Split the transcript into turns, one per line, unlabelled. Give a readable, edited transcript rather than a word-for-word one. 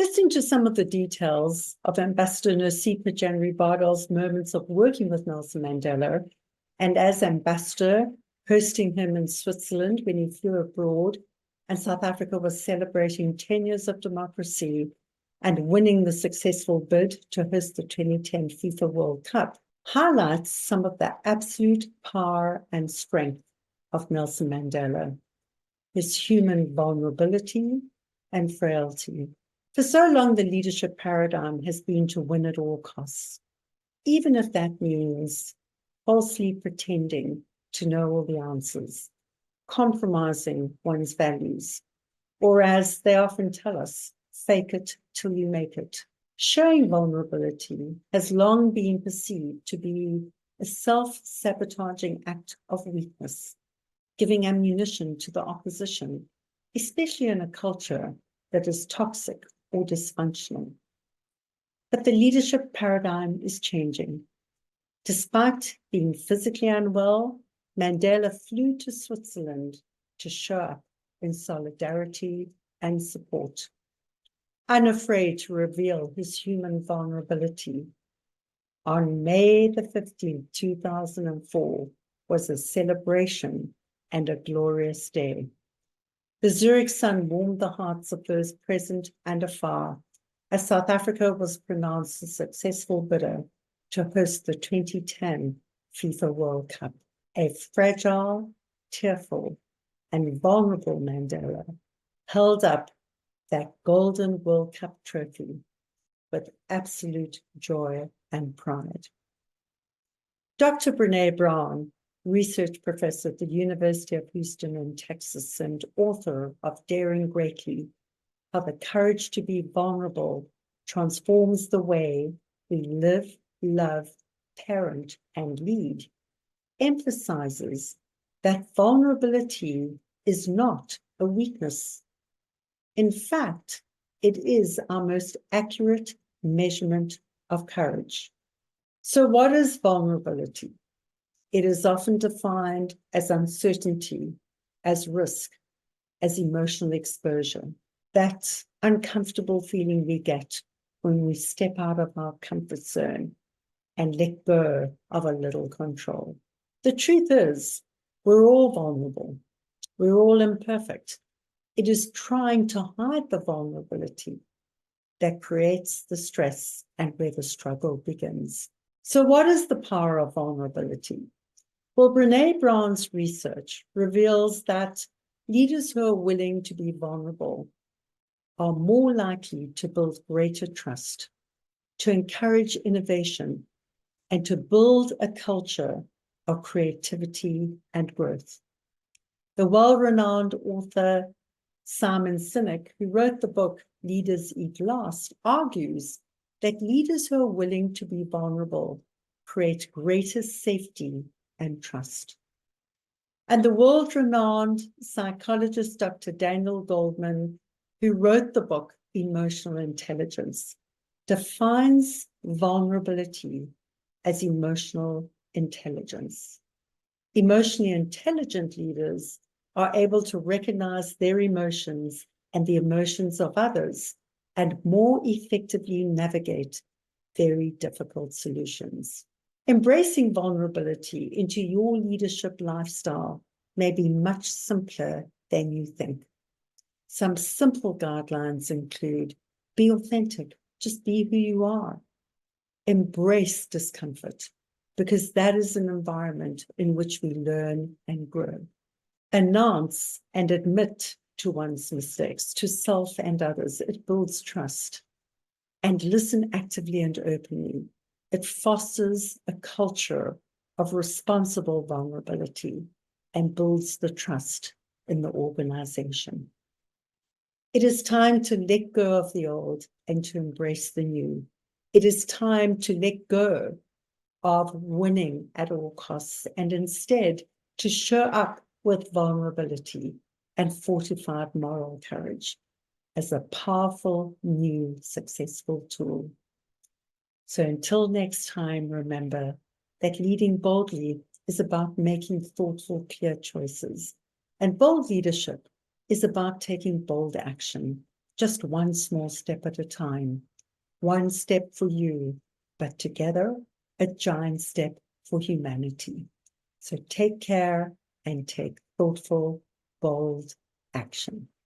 Listen to some of the details of Ambassador Nozipho January-Bardill's moments of working with Nelson Mandela, and as ambassador, hosting him in Switzerland when he flew abroad, and South Africa was celebrating 10 years of democracy and winning the successful bid to host the 2010 FIFA World Cup, highlights some of the absolute power and strength of Nelson Mandela, his human vulnerability and frailty. For so long, the leadership paradigm has been to win at all costs, even if that means falsely pretending to know all the answers, compromising one's values, or as they often tell us, fake it till you make it. Showing vulnerability has long been perceived to be a self-sabotaging act of weakness, giving ammunition to the opposition, especially in a culture that is toxic or dysfunctional. But the leadership paradigm is changing. Despite being physically unwell, Mandela flew to Switzerland to show up in solidarity and support, unafraid to reveal his human vulnerability. On May the 15th, 2004, was a celebration and a glorious day. The Zurich sun warmed the hearts of those present and afar, as South Africa was pronounced a successful bidder to host the 2010 FIFA World Cup. A fragile, tearful, and vulnerable Mandela held up that golden World Cup trophy with absolute joy and pride. Dr. Brené Brown, research professor at the University of Houston in Texas and author of Daring Greatly, How the Courage to be Vulnerable Transforms the Way We Live, Love, Parent, and Lead, emphasizes that vulnerability is not a weakness. In fact, it is our most accurate measurement of courage. So what is vulnerability? It is often defined as uncertainty, as risk, as emotional exposure. That uncomfortable feeling we get when we step out of our comfort zone and let go of a little control. The truth is, we're all vulnerable. We're all imperfect. It is trying to hide the vulnerability that creates the stress and where the struggle begins. So what is the power of vulnerability? Well, Brené Brown's research reveals that leaders who are willing to be vulnerable are more likely to build greater trust, to encourage innovation, and to build a culture of creativity and growth. The well-renowned author Simon Sinek, who wrote the book Leaders Eat Last, argues that leaders who are willing to be vulnerable create greater safety and trust. And the world-renowned psychologist Dr. Daniel Goldman, who wrote the book Emotional Intelligence, defines vulnerability as emotional intelligence. Emotionally intelligent leaders are able to recognize their emotions and the emotions of others and more effectively navigate very difficult solutions. Embracing vulnerability into your leadership lifestyle may be much simpler than you think. Some simple guidelines include: be authentic, just be who you are. Embrace discomfort, because that is an environment in which we learn and grow. Announce and admit to one's mistakes, to self and others. It builds trust. And listen actively and openly. It fosters a culture of responsible vulnerability and builds the trust in the organization. It is time to let go of the old and to embrace the new. It is time to let go of winning at all costs and instead to show up with vulnerability and fortified moral courage as a powerful, new, successful tool. So until next time, remember that leading boldly is about making thoughtful, clear choices. And bold leadership is about taking bold action just one small step at a time. One step for you, but together, a giant step for humanity. So take care and take thoughtful, bold action.